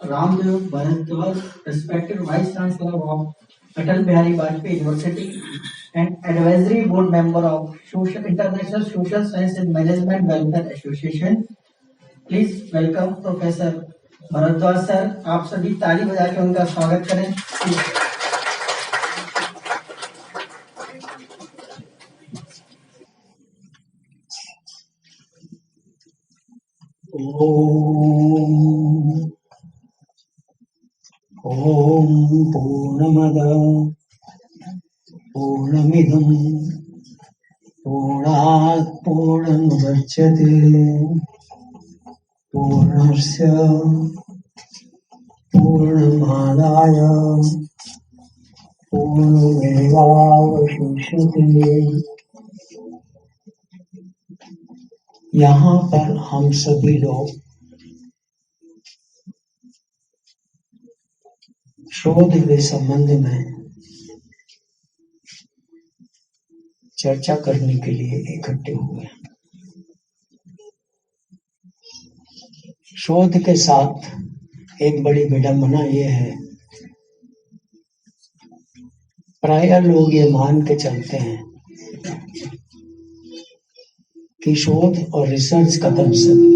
Ramdev Bharadwaj, respected Vice Chancellor of Atal Bihari Vajpayee University and Advisory Board Member of International Social Science and Management Welfare Association. Please welcome Professor Bharadwaj sir. आप सभी ताली बजा के उनका स्वागत करें. ओम पूर्णमद पूर्णमिदं पूर्णात् पूर्णमुदच्यते पूर्णस्य पूर्णमादाय पूर्णमेवावशिष्यते. यहाँ पर हम सभी लोग शोध के संबंध में चर्चा करने के लिए इकट्ठे हुए हैं. शोध के साथ एक बड़ी विडंबना यह है, प्रायः लोग ये मान के चलते हैं कि शोध और रिसर्च का कंसेप्ट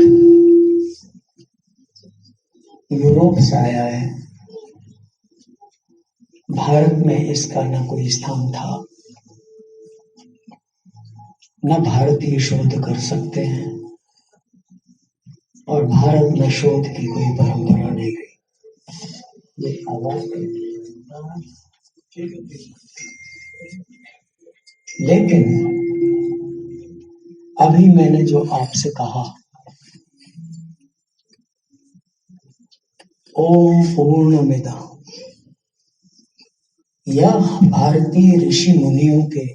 यूरोप से आया है. भारत में इसका न कोई स्थान था, न भारतीय शोध कर सकते हैं और भारत में शोध की कोई परंपरा नहीं रही. लेकिन अभी मैंने जो आपसे कहा, ओम पूर्णमिदः, यह भारतीय ऋषि मुनियों के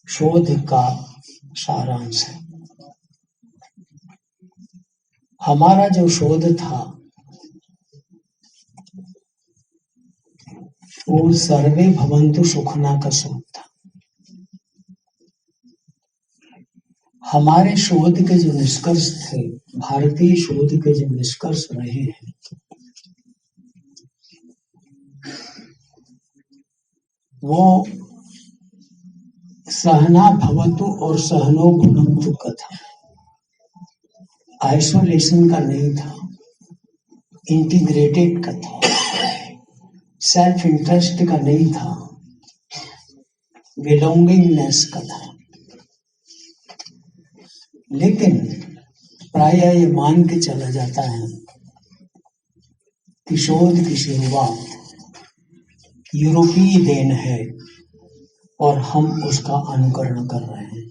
शोध का सारांश है. हमारा जो शोध था वो सर्वे भवन्तु सुखना का शोध था. हमारे शोध के जो निष्कर्ष थे, भारतीय शोध के जो निष्कर्ष रहे हैं, वो सहना भवतु और सहनो भुनक्तु का था. आइसोलेशन का नहीं था, इंटीग्रेटेड का था. सेल्फ इंटरेस्ट का नहीं था, बिलोंगिंगनेस का था. लेकिन प्रायः ये मान के चला जाता है कि शोध की शुरुआत यूरोपीय देन है और हम उसका अनुकरण कर रहे हैं.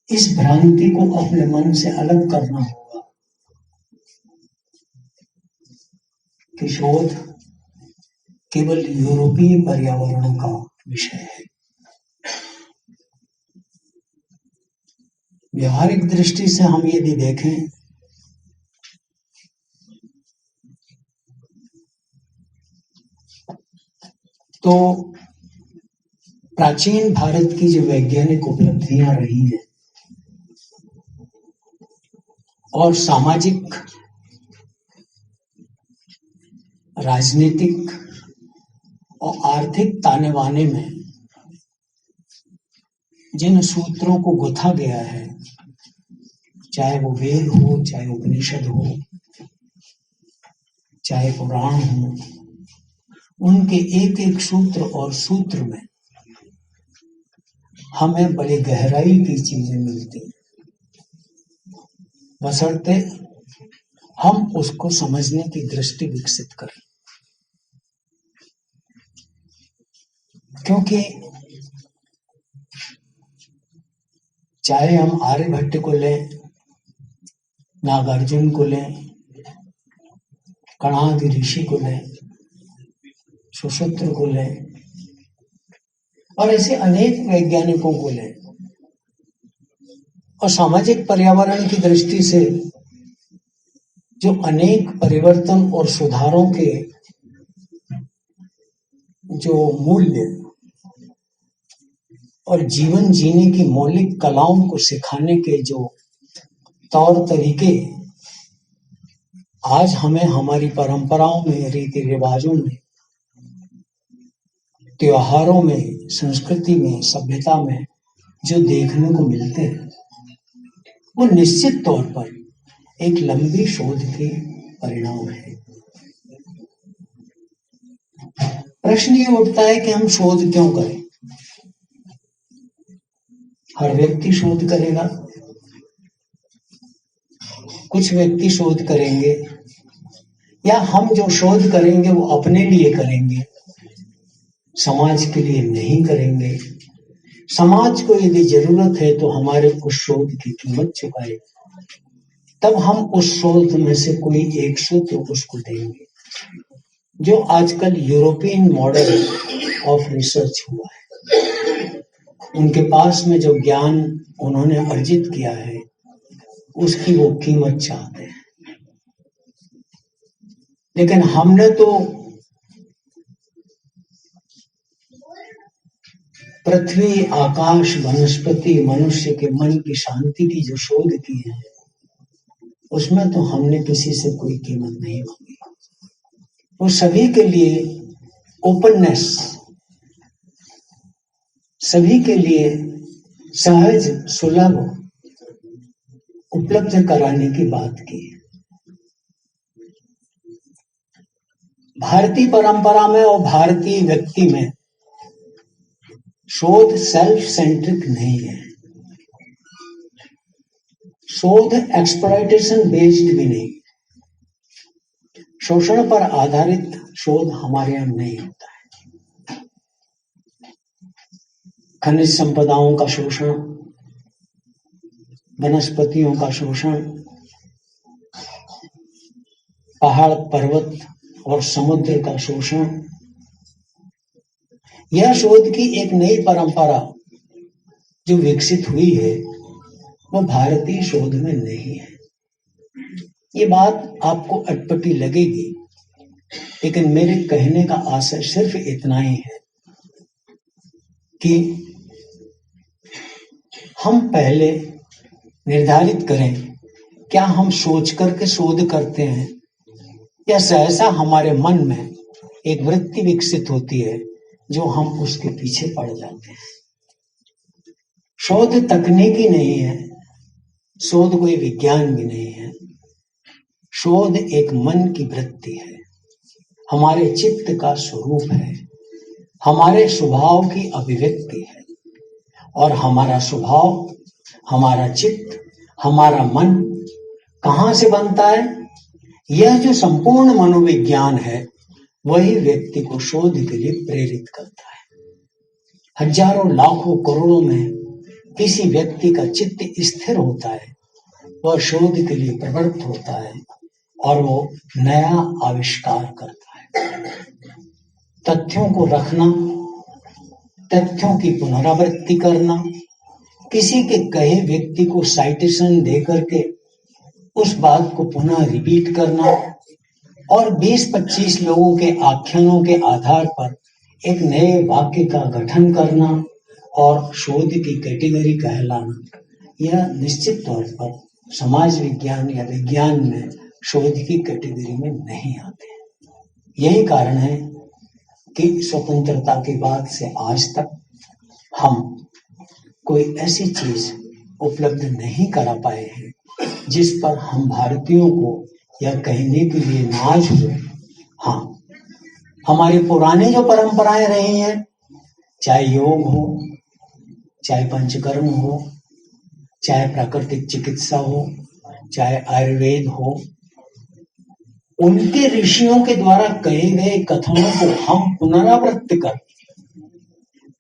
इस भ्रांति को अपने मन से अलग करना होगा कि शोध केवल यूरोपीय पर्यावरण का विषय है. व्यवहारिक दृष्टि से हम यदि देखें तो प्राचीन भारत की जो वैज्ञानिक उपलब्धियां रही हैं और सामाजिक, राजनीतिक और आर्थिक ताने बाने में जिन सूत्रों को गुथा गया है, चाहे वो वेद हो, चाहे उपनिषद हो, चाहे पुराण हो, उनके एक एक सूत्र और सूत्र में हमें बड़ी गहराई की चीजें मिलती हैं, बशर्ते हम उसको समझने की दृष्टि विकसित करें. क्योंकि चाहे हम आर्यभट्ट को लें, नागार्जुन को लें, कणाद ऋषि को लें, सुश्रुत को लें और ऐसे अनेक वैज्ञानिकों को लें, और सामाजिक पर्यावरण की दृष्टि से जो अनेक परिवर्तन और सुधारों के जो मूल्य और जीवन जीने की मौलिक कलाओं को सिखाने के जो तौर तरीके आज हमें हमारी परंपराओं में, रीति रिवाजों में, त्योहारों में, संस्कृति में, सभ्यता में जो देखने को मिलते हैं वो निश्चित तौर पर एक लंबी शोध के परिणाम है। प्रश्न ये उठता है कि हम शोध क्यों करें? हर व्यक्ति शोध करेगा, कुछ व्यक्ति शोध करेंगे, या हम जो शोध करेंगे वो अपने लिए करेंगे, समाज के लिए नहीं करेंगे। समाज को यदि जरूरत है तो हमारे उस शोध की कीमत चुकाए, तब हम उस शोध में से कोई एक सूत्र उसको देंगे, जो आजकल यूरोपियन मॉडल ऑफ रिसर्च हुआ है। उनके पास में जो ज्ञान उन्होंने अर्जित किया है उसकी वो कीमत चाहते हैं, लेकिन हमने तो पृथ्वी, आकाश, वनस्पति, मनुष्य के मन की शांति की जो शोध की है उसमें तो हमने किसी से कोई कीमत नहीं मांगी। वो सभी के लिए ओपननेस, सभी के लिए सहज सुलभ उपलब्ध कराने की बात की है। भारतीय परंपरा में और भारतीय व्यक्ति में शोध सेल्फ सेंट्रिक नहीं है, शोध एक्सप्लॉयटेशन बेस्ड भी नहीं, शोषण पर आधारित शोध हमारे यहां नहीं होता है। खनिज संपदाओं का शोषण, वनस्पतियों का शोषण, पहाड़, पर्वत और समुद्र का शोषण, यह शोध की एक नई परंपरा जो विकसित हुई है वो भारतीय शोध में नहीं है। ये बात आपको अटपटी लगेगी, लेकिन मेरे कहने का आशय सिर्फ इतना ही है कि हम पहले निर्धारित करें क्या हम सोच करके शोध करते हैं या सहसा हमारे मन में एक वृत्ति विकसित होती है जो हम उसके पीछे पड़ जाते हैं। शोध तकनीकी नहीं है, शोध कोई विज्ञान भी नहीं है, शोध एक मन की वृत्ति है, हमारे चित्त का स्वरूप है, हमारे स्वभाव की अभिव्यक्ति है। और हमारा स्वभाव, हमारा चित्त, हमारा मन कहां से बनता है? यह जो संपूर्ण मनोविज्ञान है वही व्यक्ति को शोध के लिए प्रेरित करता है। हजारों, लाखों, करोड़ों में किसी व्यक्ति का चित्त स्थिर होता है, वह शोध के लिए प्रवृत्त होता है और वो नया आविष्कार करता है। तथ्यों को रखना, तथ्यों की पुनरावृत्ति करना, किसी के कहे व्यक्ति को साइटेशन दे करके उस बात को पुनः रिपीट करना और 20-25 लोगों के आख्यानों के आधार पर एक नए वाक्य का गठन करना और शोध की कैटेगरी कहलाना, यह निश्चित तौर पर समाज विज्ञान या विज्ञान में शोध की कैटेगरी में नहीं आते। यही कारण है कि स्वतंत्रता के बाद से आज तक हम कोई ऐसी चीज उपलब्ध नहीं करा पाए हैं जिस पर हम भारतीयों को यह कहने के लिए नाज हो। हाँ, हमारी पुरानी जो परंपराएं रही हैं, चाहे योग हो, चाहे पंचकर्म हो, चाहे प्राकृतिक चिकित्सा हो, चाहे आयुर्वेद हो, उनके ऋषियों के द्वारा कहे गए कथनों को हम पुनरावृत्ति कर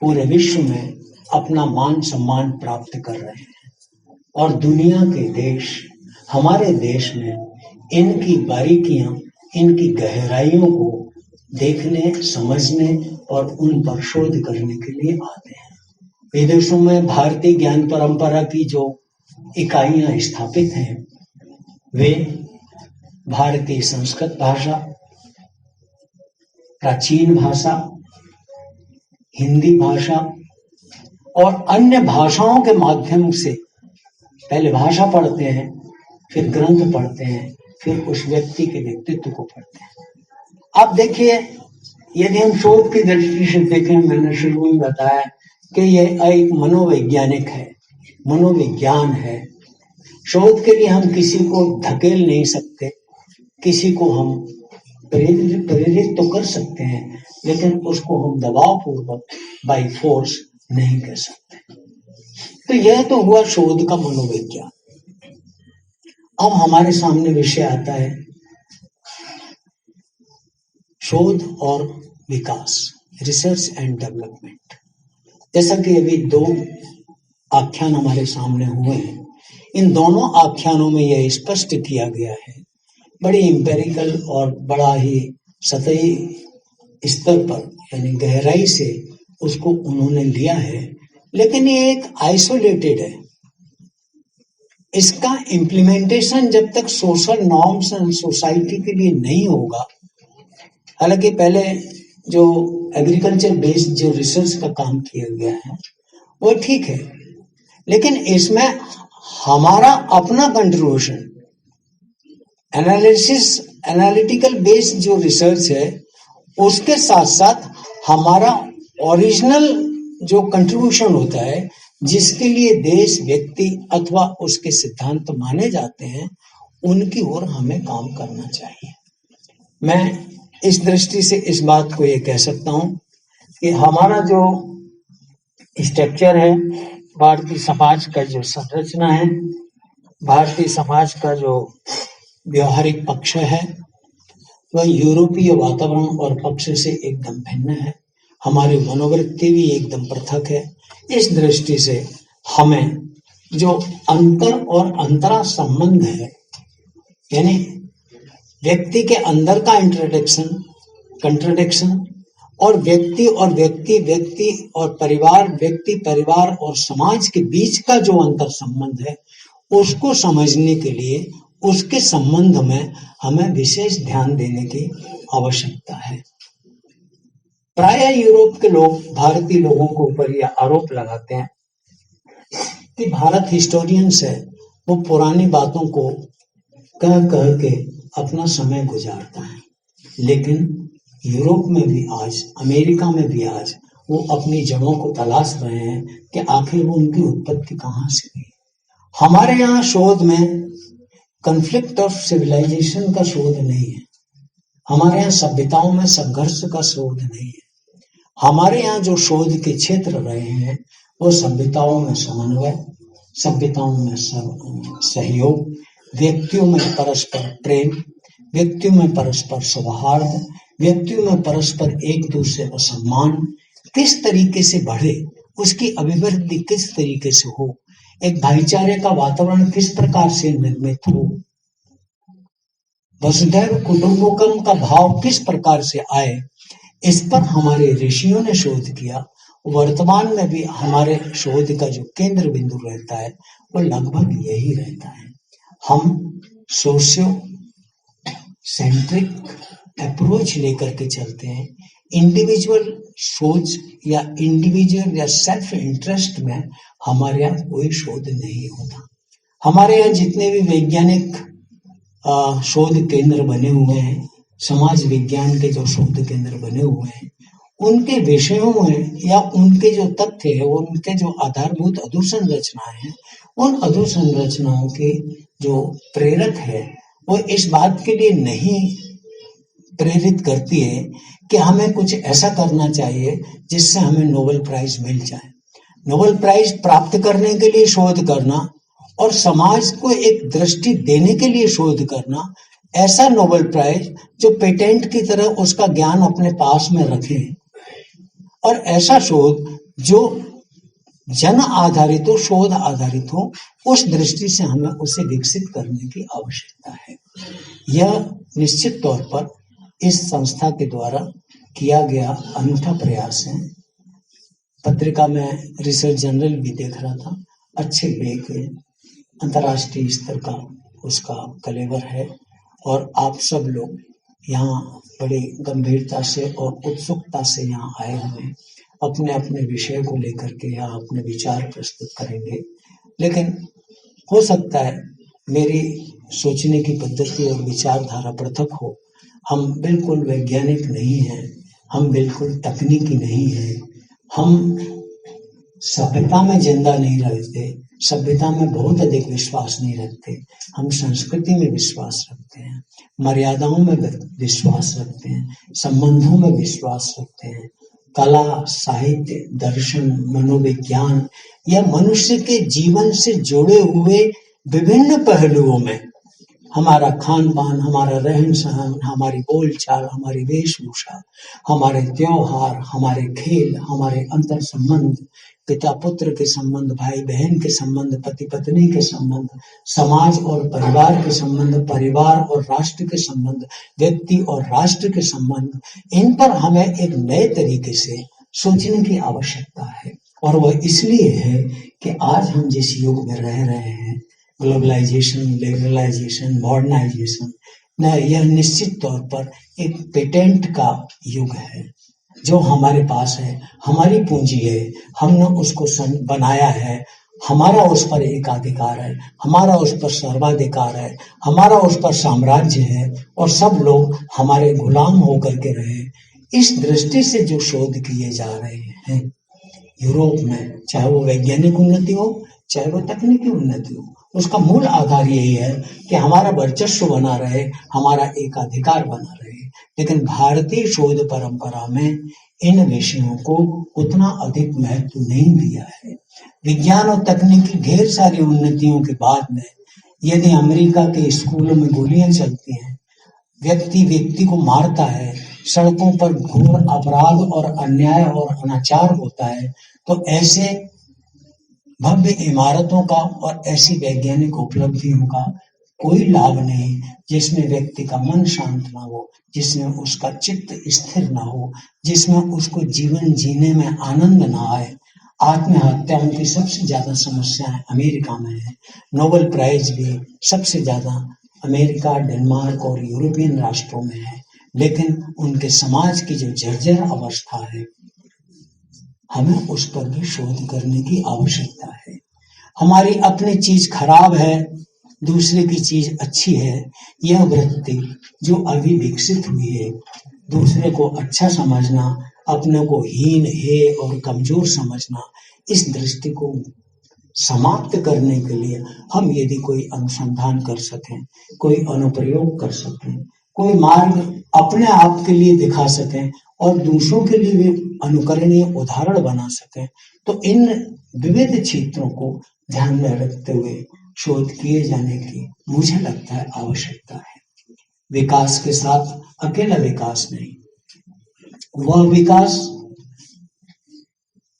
पूरे विश्व में अपना मान सम्मान प्राप्त कर रहे हैं। और दुनिया के देश, हमारे देश में इनकी बारीकियां, इनकी गहराइयों को देखने, समझने और उन पर शोध करने के लिए आते हैं। विदेशों में भारतीय ज्ञान परंपरा की जो इकाइयां स्थापित हैं वे भारतीय संस्कृत भाषा, प्राचीन भाषा, हिंदी भाषा और अन्य भाषाओं के माध्यम से पहले भाषा पढ़ते हैं, फिर ग्रंथ पढ़ते हैं, फिर उस व्यक्ति के व्यक्तित्व को पढ़ते हैं। आप देखिए, यदि हम शोध की दृष्टि से देखें, मैंने शुरू में बताया कि यह एक मनोवैज्ञानिक है, मनोविज्ञान है। शोध के लिए हम किसी को धकेल नहीं सकते, किसी को हम प्रेरित तो कर सकते हैं, लेकिन उसको हम दबाव पूर्वक बाय फोर्स नहीं कर सकते। तो यह तो हुआ शोध का मनोविज्ञान। अब हमारे सामने विषय आता है शोध और विकास, रिसर्च एंड डेवलपमेंट। जैसा कि अभी 2 आख्यान हमारे सामने हुए हैं, इन दोनों आख्यानों में यह स्पष्ट किया गया है, बड़ी एम्पेरिकल और बड़ा ही सतही स्तर पर यानी गहराई से उसको उन्होंने लिया है, लेकिन ये एक आइसोलेटेड है। इसका इम्प्लीमेंटेशन जब तक सोशल नॉर्म्स एंड सोसाइटी के लिए नहीं होगा, हालांकि पहले जो एग्रीकल्चर बेस्ड जो रिसर्च का काम किया गया है वो ठीक है, लेकिन इसमें हमारा अपना कंट्रीब्यूशन, एनालिटिकल बेस्ड जो रिसर्च है उसके साथ साथ हमारा ओरिजिनल जो कंट्रीब्यूशन होता है, जिसके लिए देश, व्यक्ति अथवा उसके सिद्धांत माने जाते हैं, उनकी ओर हमें काम करना चाहिए। मैं इस दृष्टि से इस बात को ये कह सकता हूं कि हमारा जो स्ट्रक्चर है, भारतीय समाज का जो संरचना है, भारतीय समाज का जो व्यवहारिक पक्ष है, वह यूरोपीय वातावरण और पक्ष से एकदम भिन्न है। हमारी मनोवृत्ति भी एकदम पृथक है। इस दृष्टि से हमें जो अंतर और अंतरा संबंध है, यानी व्यक्ति के अंदर का कंट्रडिक्शन और व्यक्ति और परिवार, व्यक्ति, परिवार और समाज के बीच का जो अंतर संबंध है, उसको समझने के लिए उसके संबंध में हमें विशेष ध्यान देने की आवश्यकता है। प्राय यूरोप के लोग भारतीय लोगों के ऊपर यह आरोप लगाते हैं कि भारत हिस्टोरियंस है, वो पुरानी बातों को कह के अपना समय गुजारता है, लेकिन यूरोप में भी आज, अमेरिका में भी आज वो अपनी जड़ों को तलाश रहे हैं कि आखिर वो उनकी उत्पत्ति कहाँ से हुई। हमारे यहाँ शोध में कॉन्फ्लिक्ट ऑफ सिविलाइजेशन का शोध नहीं है, हमारे यहाँ सभ्यताओं में संघर्ष का शोध नहीं है। हमारे यहाँ जो शोध के क्षेत्र रहे हैं वो सभ्यताओं में समन्वय, सभ्यताओं में सहयोग, व्यक्तियों में परस्पर प्रेम, व्यक्तियों में परस्पर सौहार्द, व्यक्तियों में परस्पर एक दूसरे का सम्मान किस तरीके से बढ़े, उसकी अभिवृद्धि किस तरीके से हो, एक भाईचारे का वातावरण किस प्रकार से निर्मित हो, वसुधैव कुटुंबकम का भाव किस प्रकार से आए, इस पर हमारे ऋषियों ने शोध किया। वर्तमान में भी हमारे शोध का जो केंद्र बिंदु रहता है वो लगभग यही रहता है। हम सोशियो सेंट्रिक अप्रोच लेकर के चलते हैं। इंडिविजुअल सोच या इंडिविजुअल या सेल्फ इंटरेस्ट में हमारे यहाँ कोई शोध नहीं होता। हमारे यहाँ जितने भी वैज्ञानिक शोध केंद्र बने हुए हैं, समाज विज्ञान के जो शोध केंद्र बने हुए हैं, उनके विषयों में या उनके जो तथ्य है, उनके जो आधारभूत अधोसंरचनाएं हैं, उन अधोसंरचनाओं के जो प्रेरक है वो इस बात के लिए नहीं प्रेरित करती है कि हमें कुछ ऐसा करना चाहिए जिससे हमें नोबेल प्राइज मिल जाए। नोबेल प्राइज प्राप्त करने के लिए शोध करना और समाज को एक दृष्टि देने के लिए शोध करना, ऐसा नोबेल प्राइज जो पेटेंट की तरह उसका ज्ञान अपने पास में रखे, और ऐसा शोध जो जन आधारित हो, शोध आधारित हो, उस दृष्टि से हमें उसे विकसित करने की आवश्यकता है। यह निश्चित तौर पर इस संस्था के द्वारा किया गया अनूठा प्रयास है। पत्रिका में रिसर्च जर्नल भी देख रहा था, अच्छे लेख, अंतर्राष्ट्रीय स्तर का उसका कलेवर है, और आप सब लोग यहाँ बड़ी गंभीरता से और उत्सुकता से यहाँ आए हुए अपने अपने विषय को लेकर के यहाँ अपने विचार प्रस्तुत करेंगे। लेकिन हो सकता है मेरी सोचने की पद्धति और विचारधारा पृथक हो। हम बिल्कुल वैज्ञानिक नहीं हैं, हम बिल्कुल तकनीकी नहीं हैं, हम सभ्यता में जिंदा नहीं रहते, सभ्यता में बहुत अधिक विश्वास नहीं रखते, हम संस्कृति में विश्वास रखते हैं, मर्यादाओं में विश्वास रखते हैं, संबंधों में विश्वास रखते हैं। कला, साहित्य, दर्शन, मनोविज्ञान या मनुष्य के जीवन से जुड़े हुए विभिन्न पहलुओं में हमारा खान पान, हमारा रहन सहन, हमारी बोलचाल, हमारी वेशभूषा, हमारे त्योहार, हमारे खेल, हमारे अंतर संबंध, पिता पुत्र के संबंध, भाई बहन के संबंध, पति पत्नी के संबंध, समाज और परिवार के संबंध, परिवार और राष्ट्र के संबंध, व्यक्ति और राष्ट्र के संबंध, इन पर हमें एक नए तरीके से सोचने की आवश्यकता है। और वह इसलिए है कि आज हम जिस युग में रह रहे हैं, ग्लोबलाइजेशन, लिबरलाइजेशन, मॉडर्नाइजेशन, यह निश्चित तौर पर एक पेटेंट का युग है। जो हमारे पास है, हमारी पूंजी है, हमने उसको बनाया है, हमारा उस पर एकाधिकार है, हमारा उस पर सर्वाधिकार है, हमारा उस पर साम्राज्य है और सब लोग हमारे गुलाम होकर के रहे। इस दृष्टि से जो शोध किए जा रहे हैं यूरोप में, चाहे वो वैज्ञानिक उन्नति हो, चाहे वो तकनीकी उन्नति हो, उसका मूल आधार यही है कि हमारा वर्चस्व बना रहे, हमारा एकाधिकार बना रहे। लेकिन भारतीय शोध परंपरा में इन विषयों को उतना अधिक महत्व नहीं दिया है। विज्ञान और तकनीकी ढेर सारी उन्नतियों के बाद में यदि अमेरिका के स्कूलों में गोलियां चलती हैं, व्यक्ति को मारता है, सड़कों पर घोर अपराध और अन्याय और अनाचार होता है, तो ऐसे भव्य इमारतों का और ऐसी वैज्ञानिक उपलब्धियों का कोई लाभ नहीं जिसमें व्यक्ति का मन शांत ना हो, जिसमें उसका चित्त स्थिर ना हो, जिसमें उसको जीवन जीने में आनंद ना आए। आत्महत्याओं की सबसे ज्यादा समस्याएं अमेरिका में है। नोबेल प्राइज भी सबसे ज्यादा अमेरिका, डेनमार्क और यूरोपियन राष्ट्रों में है। लेकिन उनके समाज की जो जर्जर अवस्था है, हमें उस पर भी शोध करने की आवश्यकता है। हमारी अपनी चीज खराब है, दूसरे की चीज अच्छी है, यह वृत्ति जो अभी विकसित हुई है, दूसरे को अच्छा समझना, अपने को हीन, हे और कमजोर समझना, इस दृष्टि को समाप्त करने के लिए हम यदि कोई अनुसंधान कर सकें, कोई अनुप्रयोग कर सकें, कोई मार्ग अपने आप के लिए दिखा सकें और दूसरों के लिए भी अनुकरणीय उदाहरण बना सकें, तो इन विविध क्षेत्रों को ध्यान में रखते हुए शोध किए जाने की मुझे लगता है आवश्यकता है। विकास के साथ अकेला विकास नहीं, वह विकास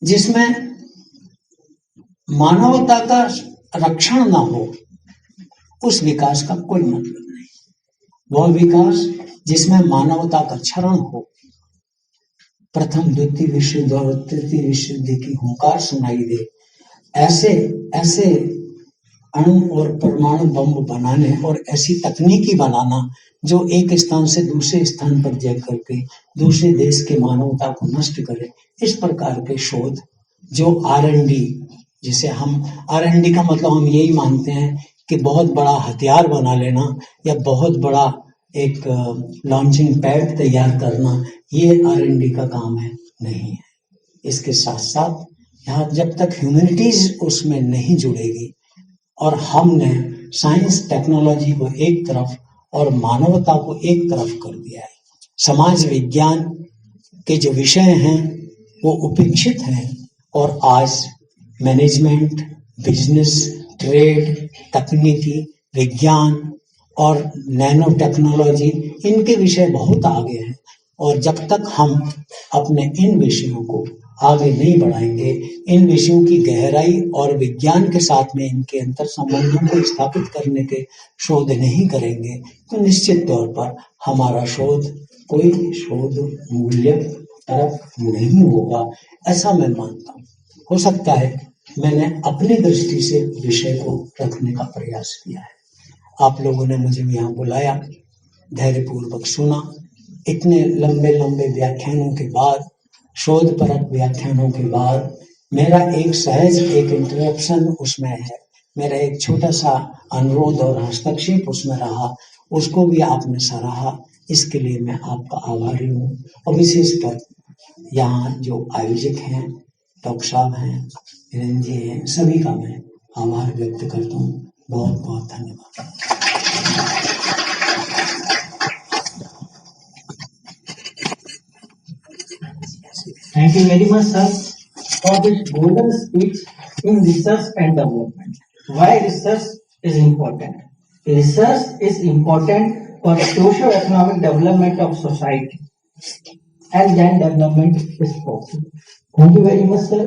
जिसमें मानवता का रक्षण ना हो, उस विकास का कोई मतलब नहीं। वह विकास जिसमें मानवता का क्षरण हो, प्रथम द्वितीय विश्व युद्ध और तृतीय विश्व युद्ध की हुंकार सुनाई दे, ऐसे अणु और परमाणु बम बनाने और ऐसी तकनीकी बनाना जो एक स्थान से दूसरे स्थान पर जा करके दूसरे देश के मानवता को नष्ट करे, इस प्रकार के शोध जो R&D, जिसे हम R&D का मतलब हम यही मानते हैं कि बहुत बड़ा हथियार बना लेना या बहुत बड़ा एक लॉन्चिंग पैड तैयार करना, ये R&D का काम है, नहीं है। इसके साथ साथ यहाँ जब तक ह्यूमैनिटीज उसमें नहीं जुड़ेगी और हमने साइंस टेक्नोलॉजी को एक तरफ और मानवता को एक तरफ कर दिया है, समाज विज्ञान के जो विषय हैं वो उपेक्षित हैं और आज मैनेजमेंट, बिजनेस, ट्रेड, तकनीकी, विज्ञान और नैनो टेक्नोलॉजी, इनके विषय बहुत आगे हैं। और जब तक हम अपने इन विषयों को आगे नहीं बढ़ाएंगे, इन विषयों की गहराई और विज्ञान के साथ में इनके अंतर संबंधों को स्थापित करने के शोध नहीं करेंगे, तो निश्चित तौर पर हमारा शोध कोई शोध मूल्य तरफ नहीं होगा, ऐसा मैं मानता हूँ। हो सकता है मैंने अपनी दृष्टि से विषय को रखने का प्रयास किया है। आप लोगों ने मुझे यहाँ बुलाया, धैर्यपूर्वक सुना। इतने लंबे लंबे व्याख्यानों के बाद, शोध परक व्याख्यानों के बाद, मेरा एक सहज एक इंटरप्शन उसमें है। मेरा एक छोटा सा अनुरोध और हस्तक्षेप उसमें रहा, उसको भी आपने सराहा, इसके लिए मैं आपका आभारी हूँ। और विशेषकर यहाँ जो आयोजक हैं, डॉक्टर साहब हैं, हिरेन जी हैं, सभी का मैं आभार व्यक्त करता हूँ। बहुत बहुत धन्यवाद। Thank you very much, sir, for this golden speech in research and development. Why research is important? Research is important for socio-economic development of society, and then development is possible. Thank you very much, sir.